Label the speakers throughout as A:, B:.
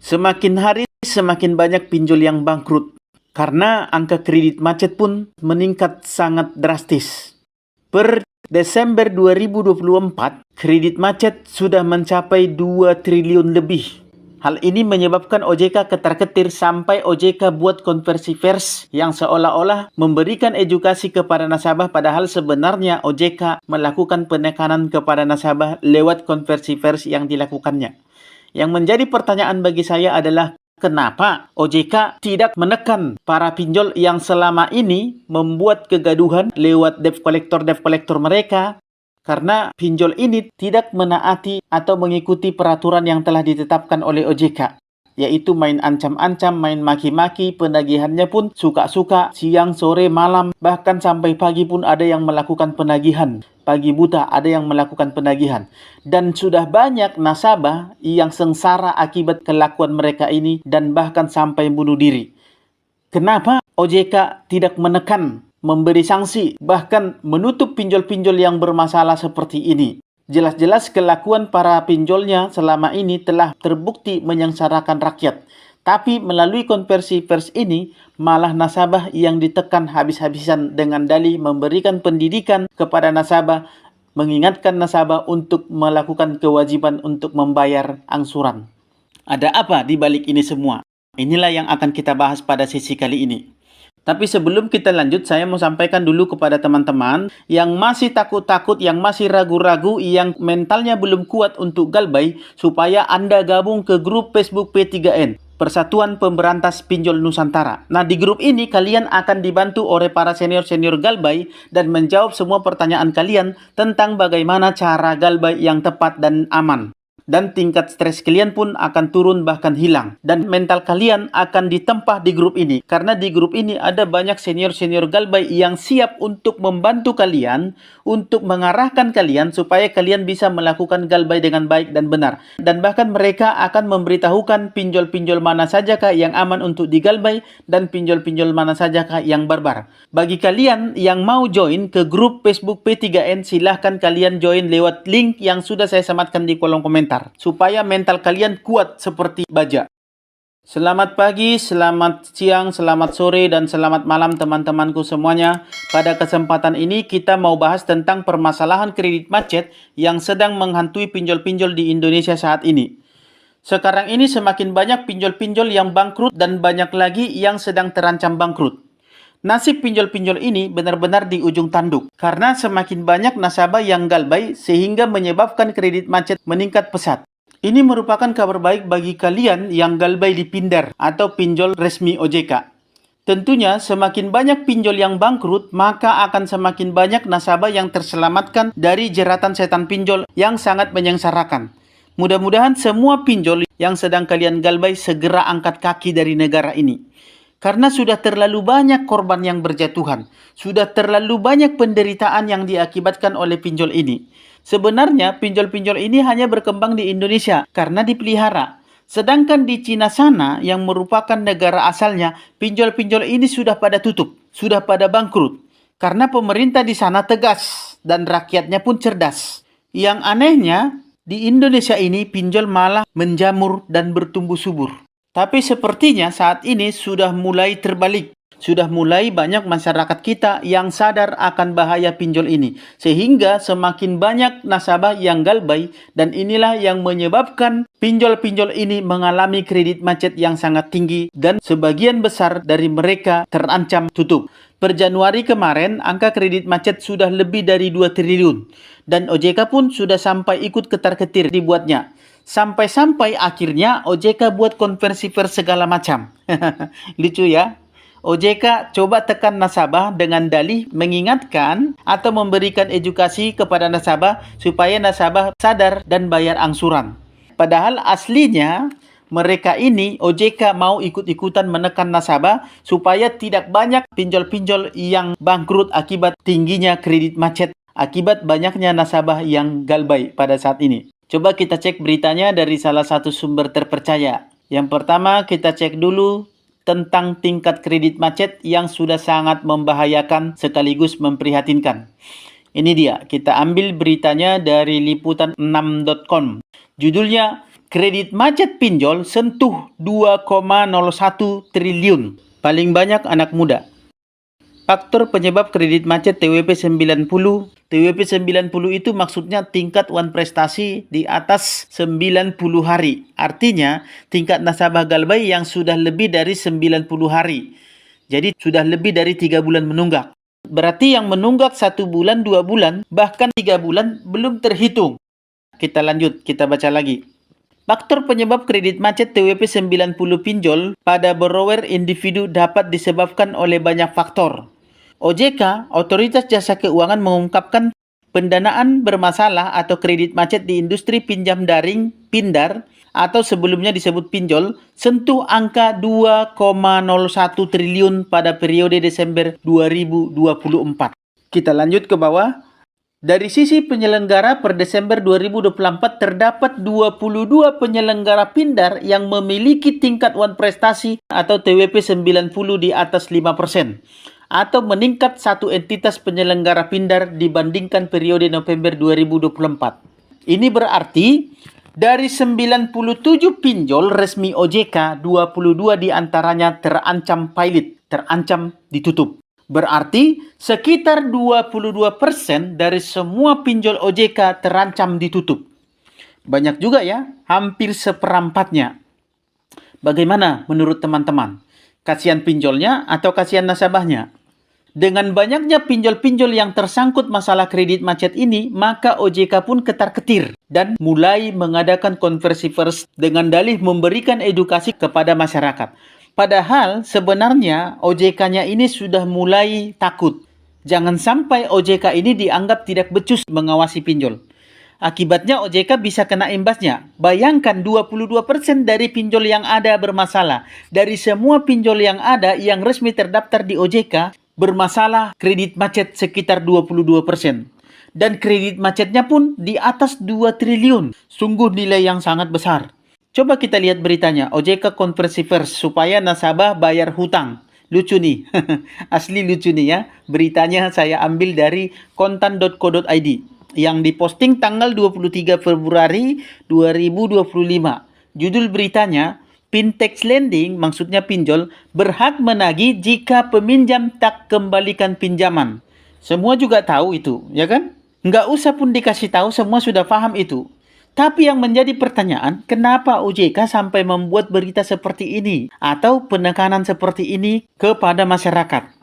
A: Semakin hari semakin banyak pinjol yang bangkrut karena angka kredit macet pun meningkat sangat drastis. Per Desember 2024, kredit macet sudah mencapai 2 triliun lebih. Hal ini menyebabkan OJK ketar-ketir sampai OJK buat konversi pers yang seolah-olah memberikan edukasi kepada nasabah, padahal sebenarnya OJK melakukan penekanan kepada nasabah lewat konversi pers yang dilakukannya. Yang menjadi pertanyaan bagi saya adalah kenapa OJK tidak menekan para pinjol yang selama ini membuat kegaduhan lewat debt collector mereka, karena pinjol ini tidak menaati atau mengikuti peraturan yang telah ditetapkan oleh OJK, yaitu main ancam-ancam, main maki-maki, penagihannya pun suka-suka, siang, sore, malam, bahkan sampai pagi pun ada yang melakukan penagihan. Pagi buta ada yang melakukan penagihan. Dan sudah banyak nasabah yang sengsara akibat kelakuan mereka ini dan bahkan sampai bunuh diri. Kenapa OJK tidak menekan, memberi sanksi, bahkan menutup pinjol-pinjol yang bermasalah seperti ini? Jelas-jelas kelakuan para pinjolnya selama ini telah terbukti menyengsarakan rakyat. Tapi melalui konversi pers ini, malah nasabah yang ditekan habis-habisan dengan dalih memberikan pendidikan kepada nasabah, mengingatkan nasabah untuk melakukan kewajiban untuk membayar angsuran. Ada apa di balik ini semua? Inilah yang akan kita bahas pada sesi kali ini. Tapi sebelum kita lanjut, saya mau sampaikan dulu kepada teman-teman yang masih takut-takut, yang masih ragu-ragu, yang mentalnya belum kuat untuk galbay, supaya Anda gabung ke grup Facebook P3N, Persatuan Pemberantas Pinjol Nusantara. Nah, di grup ini kalian akan dibantu oleh para senior-senior galbay dan menjawab semua pertanyaan kalian tentang bagaimana cara galbay yang tepat dan aman. Dan tingkat stres kalian pun akan turun bahkan hilang. Dan mental kalian akan ditempah di grup ini. Karena di grup ini ada banyak senior-senior galbay yang siap untuk membantu kalian, untuk mengarahkan kalian supaya kalian bisa melakukan galbay dengan baik dan benar. Dan bahkan mereka akan memberitahukan pinjol-pinjol mana sajakah yang aman untuk digalbay dan pinjol-pinjol mana sajakah yang barbar. Bagi kalian yang mau join ke grup Facebook P3N, silahkan kalian join lewat link yang sudah saya sematkan di kolom komentar, supaya mental kalian kuat seperti baja. Selamat pagi, selamat siang, selamat sore, dan selamat malam teman-temanku semuanya. Pada kesempatan ini kita mau bahas tentang permasalahan kredit macet yang sedang menghantui pinjol-pinjol di Indonesia saat ini. Sekarang ini semakin banyak pinjol-pinjol yang bangkrut dan banyak lagi yang sedang terancam bangkrut. Nasib pinjol-pinjol ini benar-benar di ujung tanduk karena semakin banyak nasabah yang galbay sehingga menyebabkan kredit macet meningkat pesat. Ini merupakan kabar baik bagi kalian yang galbay di Pindar atau pinjol resmi OJK. Tentunya semakin banyak pinjol yang bangkrut, maka akan semakin banyak nasabah yang terselamatkan dari jeratan setan pinjol yang sangat menyengsarakan. Mudah-mudahan semua pinjol yang sedang kalian galbay segera angkat kaki dari negara ini. Karena sudah terlalu banyak korban yang berjatuhan. Sudah terlalu banyak penderitaan yang diakibatkan oleh pinjol ini. Sebenarnya pinjol-pinjol ini hanya berkembang di Indonesia karena dipelihara. Sedangkan di Cina sana yang merupakan negara asalnya, pinjol-pinjol ini sudah pada tutup, sudah pada bangkrut. Karena pemerintah di sana tegas dan rakyatnya pun cerdas. Yang anehnya, di Indonesia ini pinjol malah menjamur dan bertumbuh subur. Tapi sepertinya saat ini sudah mulai terbalik. Sudah mulai banyak masyarakat kita yang sadar akan bahaya pinjol ini. Sehingga semakin banyak nasabah yang galbay dan inilah yang menyebabkan pinjol-pinjol ini mengalami kredit macet yang sangat tinggi dan sebagian besar dari mereka terancam tutup. Per Januari kemarin, angka kredit macet sudah lebih dari 2 triliun. Dan OJK pun sudah sampai ikut ketar-ketir dibuatnya. Sampai-sampai akhirnya OJK buat konversi pers segala macam. Lucu ya? OJK coba tekan nasabah dengan dalih mengingatkan atau memberikan edukasi kepada nasabah supaya nasabah sadar dan bayar angsuran. Padahal aslinya mereka ini OJK mau ikut-ikutan menekan nasabah supaya tidak banyak pinjol-pinjol yang bangkrut akibat tingginya kredit macet, akibat banyaknya nasabah yang galbay pada saat ini. Coba kita cek beritanya dari salah satu sumber terpercaya. Yang pertama, kita cek dulu tentang tingkat kredit macet yang sudah sangat membahayakan sekaligus memprihatinkan. Ini dia, kita ambil beritanya dari liputan6.com. Judulnya, Kredit macet pinjol sentuh 2,01 triliun. Paling banyak anak muda. Faktor penyebab kredit macet TWP 90. TWP 90 itu maksudnya tingkat wan prestasi di atas 90 hari. Artinya tingkat nasabah Galbay yang sudah lebih dari 90 hari. Jadi sudah lebih dari 3 bulan menunggak. Berarti yang menunggak 1 bulan, 2 bulan, bahkan 3 bulan belum terhitung. Kita lanjut, kita baca lagi. Faktor penyebab kredit macet TWP 90 pinjol pada borrower individu dapat disebabkan oleh banyak faktor. OJK, Otoritas Jasa Keuangan, mengungkapkan pendanaan bermasalah atau kredit macet di industri pinjam daring (Pindar) atau sebelumnya disebut pinjol sentuh angka 2,01 triliun pada periode Desember 2024. Kita lanjut ke bawah. Dari sisi penyelenggara per Desember 2024 terdapat 22 penyelenggara Pindar yang memiliki tingkat wan prestasi atau TWP 90 di atas 5% atau meningkat satu entitas penyelenggara Pindar dibandingkan periode November 2024. Ini berarti dari 97 pinjol resmi OJK, 22 diantaranya terancam pilot, terancam ditutup. Berarti sekitar 22% dari semua pinjol OJK terancam ditutup. Banyak juga ya, hampir seperempatnya. Bagaimana menurut teman-teman? Kasihan pinjolnya atau kasihan nasabahnya? Dengan banyaknya pinjol-pinjol yang tersangkut masalah kredit macet ini, maka OJK pun ketar-ketir dan mulai mengadakan konversi pers dengan dalih memberikan edukasi kepada masyarakat. Padahal sebenarnya OJK-nya ini sudah mulai takut. Jangan sampai OJK ini dianggap tidak becus mengawasi pinjol. Akibatnya OJK bisa kena imbasnya. Bayangkan 22% dari pinjol yang ada bermasalah. Dari semua pinjol yang ada yang resmi terdaftar di OJK, bermasalah kredit macet sekitar 22%. Dan kredit macetnya pun di atas 2 triliun. Sungguh nilai yang sangat besar. Coba kita lihat beritanya, OJK konversi pers supaya nasabah bayar hutang. Lucu nih, asli lucu nih ya. Beritanya saya ambil dari kontan.co.id yang diposting tanggal 23 Februari 2025. Judul beritanya, Fintech Lending, maksudnya pinjol, berhak menagih jika peminjam tak kembalikan pinjaman. Semua juga tahu itu, ya kan? Nggak usah pun dikasih tahu, semua sudah paham itu. Tapi yang menjadi pertanyaan, kenapa OJK sampai membuat berita seperti ini atau penekanan seperti ini kepada masyarakat?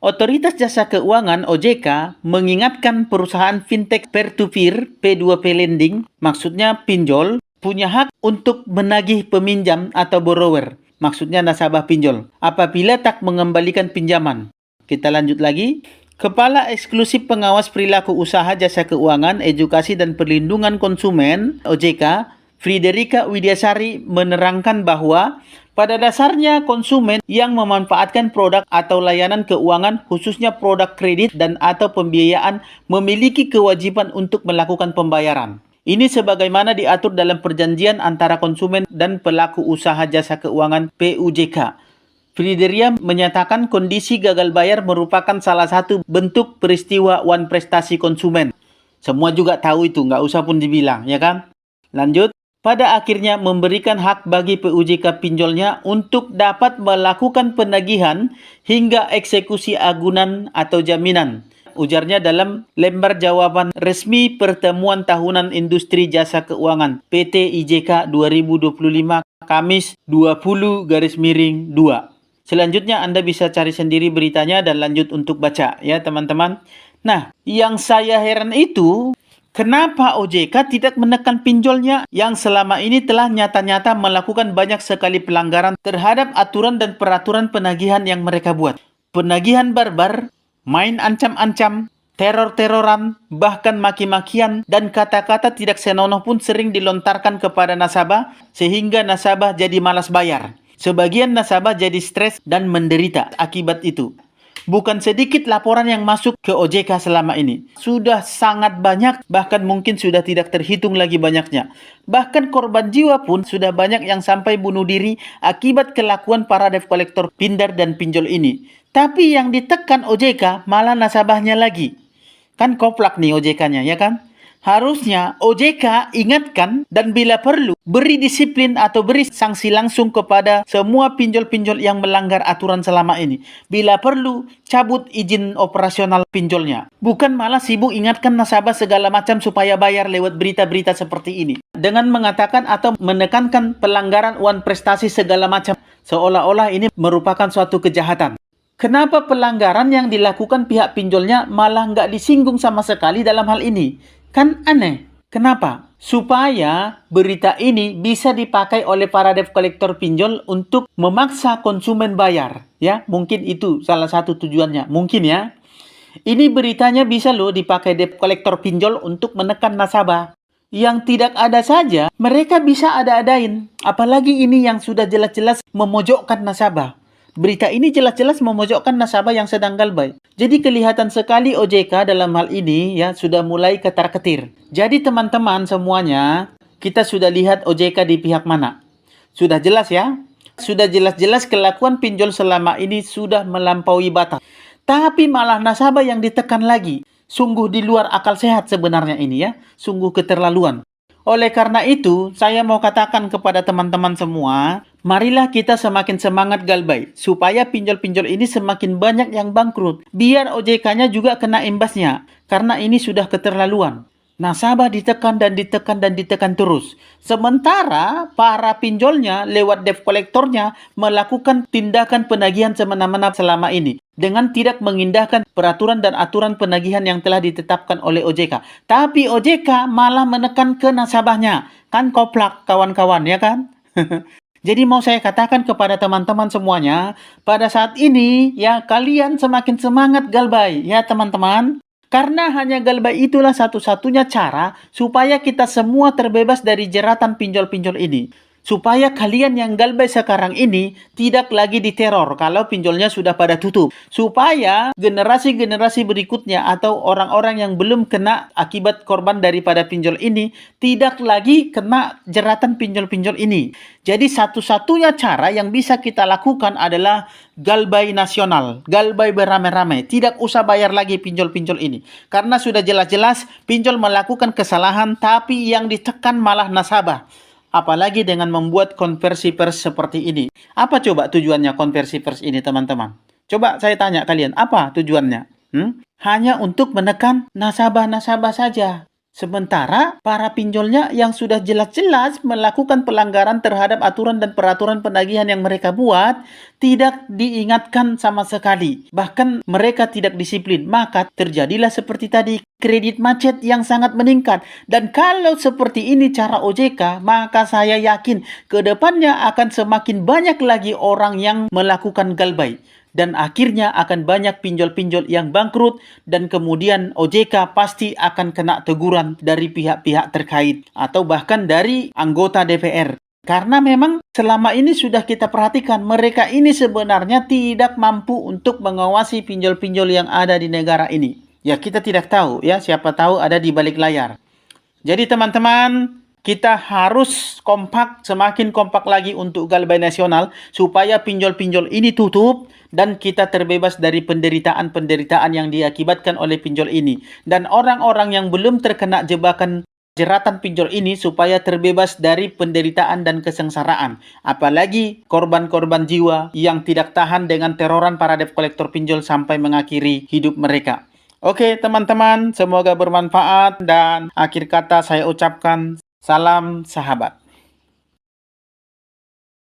A: Otoritas Jasa Keuangan OJK mengingatkan perusahaan fintech peer-to-peer P2P lending, maksudnya pinjol, punya hak untuk menagih peminjam atau borrower, maksudnya nasabah pinjol, apabila tak mengembalikan pinjaman. Kita lanjut lagi. Kepala Eksklusif Pengawas Perilaku Usaha Jasa Keuangan, Edukasi dan Perlindungan Konsumen (OJK), Friderika Widyasari menerangkan bahwa pada dasarnya konsumen yang memanfaatkan produk atau layanan keuangan, khususnya produk kredit dan atau pembiayaan, memiliki kewajiban untuk melakukan pembayaran. Ini sebagaimana diatur dalam perjanjian antara konsumen dan pelaku usaha jasa keuangan (PUJK). Frideria menyatakan kondisi gagal bayar merupakan salah satu bentuk peristiwa wan prestasi konsumen. Semua juga tahu itu, nggak usah pun dibilang, ya kan? Lanjut, pada akhirnya memberikan hak bagi PUJK pinjolnya untuk dapat melakukan penagihan hingga eksekusi agunan atau jaminan. Ujarnya dalam lembar jawaban resmi pertemuan tahunan industri jasa keuangan PT IJK 2025 Kamis 20/2. Selanjutnya Anda bisa cari sendiri beritanya dan lanjut untuk baca ya teman-teman. Nah, yang saya heran itu kenapa OJK tidak menekan pinjolnya yang selama ini telah nyata-nyata melakukan banyak sekali pelanggaran terhadap aturan dan peraturan penagihan yang mereka buat. Penagihan barbar, main ancam-ancam, teror-teroran, bahkan maki-makian dan kata-kata tidak senonoh pun sering dilontarkan kepada nasabah sehingga nasabah jadi malas bayar. Sebagian nasabah jadi stres dan menderita akibat itu. Bukan sedikit laporan yang masuk ke OJK selama ini. Sudah sangat banyak, bahkan mungkin sudah tidak terhitung lagi banyaknya. Bahkan korban jiwa pun sudah banyak yang sampai bunuh diri akibat kelakuan para debt collector Pindar dan pinjol ini. Tapi yang ditekan OJK malah nasabahnya lagi. Kan koplak nih OJK-nya, ya kan? Harusnya OJK ingatkan dan bila perlu beri disiplin atau beri sanksi langsung kepada semua pinjol-pinjol yang melanggar aturan selama ini. Bila perlu cabut izin operasional pinjolnya. Bukan malah sibuk ingatkan nasabah segala macam supaya bayar lewat berita-berita seperti ini. Dengan mengatakan atau menekankan pelanggaran uang prestasi segala macam. Seolah-olah ini merupakan suatu kejahatan. Kenapa pelanggaran yang dilakukan pihak pinjolnya malah nggak disinggung sama sekali dalam hal ini? Kan aneh. Kenapa? Supaya berita ini bisa dipakai oleh para debt collector pinjol untuk memaksa konsumen bayar. Ya, mungkin itu salah satu tujuannya. Mungkin ya. Ini beritanya bisa loh dipakai debt collector pinjol untuk menekan nasabah. Yang tidak ada saja, mereka bisa ada-adain. Apalagi ini yang sudah jelas-jelas memojokkan nasabah. Berita ini jelas-jelas memojokkan nasabah yang sedang galbay. Jadi kelihatan sekali OJK dalam hal ini ya sudah mulai ketar-ketir. Jadi teman-teman semuanya, kita sudah lihat OJK di pihak mana. Sudah jelas ya? Sudah jelas-jelas kelakuan pinjol selama ini sudah melampaui batas. Tapi malah nasabah yang ditekan lagi. Sungguh di luar akal sehat sebenarnya ini ya. Sungguh keterlaluan. Oleh karena itu, saya mau katakan kepada teman-teman semua, marilah kita semakin semangat galbay, supaya pinjol-pinjol ini semakin banyak yang bangkrut. Biar OJK-nya juga kena imbasnya, karena ini sudah keterlaluan. Nasabah ditekan dan ditekan dan ditekan terus. Sementara para pinjolnya lewat debt kolektornya melakukan tindakan penagihan semena-mena selama ini. Dengan tidak mengindahkan peraturan dan aturan penagihan yang telah ditetapkan oleh OJK. Tapi OJK malah menekan ke nasabahnya. Kan koplak kawan-kawan ya kan? Jadi mau saya katakan kepada teman-teman semuanya, pada saat ini ya kalian semakin semangat galbay ya teman-teman. Karena hanya galbay itulah satu-satunya cara supaya kita semua terbebas dari jeratan pinjol-pinjol ini. Supaya kalian yang galbay sekarang ini tidak lagi diteror kalau pinjolnya sudah pada tutup. Supaya generasi-generasi berikutnya atau orang-orang yang belum kena akibat korban daripada pinjol ini tidak lagi kena jeratan pinjol-pinjol ini. Jadi satu-satunya cara yang bisa kita lakukan adalah galbay nasional, galbay beramai-ramai. Tidak usah bayar lagi pinjol-pinjol ini. Karena sudah jelas-jelas pinjol melakukan kesalahan tapi yang ditekan malah nasabah. Apalagi dengan membuat konversi pers seperti ini. Apa coba tujuannya konversi pers ini teman-teman? Coba saya tanya kalian, apa tujuannya? Hanya untuk menekan nasabah-nasabah saja. Sementara para pinjolnya yang sudah jelas-jelas melakukan pelanggaran terhadap aturan dan peraturan penagihan yang mereka buat tidak diingatkan sama sekali. Bahkan mereka tidak disiplin. Maka terjadilah seperti tadi, kredit macet yang sangat meningkat. Dan kalau seperti ini cara OJK, maka saya yakin ke depannya akan semakin banyak lagi orang yang melakukan galbay. Dan akhirnya akan banyak pinjol-pinjol yang bangkrut dan kemudian OJK pasti akan kena teguran dari pihak-pihak terkait atau bahkan dari anggota DPR. Karena memang selama ini sudah kita perhatikan mereka ini sebenarnya tidak mampu untuk mengawasi pinjol-pinjol yang ada di negara ini. Ya kita tidak tahu ya, siapa tahu ada di balik layar. Jadi teman-teman, kita harus kompak, semakin kompak lagi untuk galbay nasional supaya pinjol-pinjol ini tutup dan kita terbebas dari penderitaan-penderitaan yang diakibatkan oleh pinjol ini. Dan orang-orang yang belum terkena jebakan jeratan pinjol ini supaya terbebas dari penderitaan dan kesengsaraan. Apalagi korban-korban jiwa yang tidak tahan dengan teroran para debt collector pinjol sampai mengakhiri hidup mereka. Oke teman-teman, semoga bermanfaat dan akhir kata saya ucapkan salam sahabat.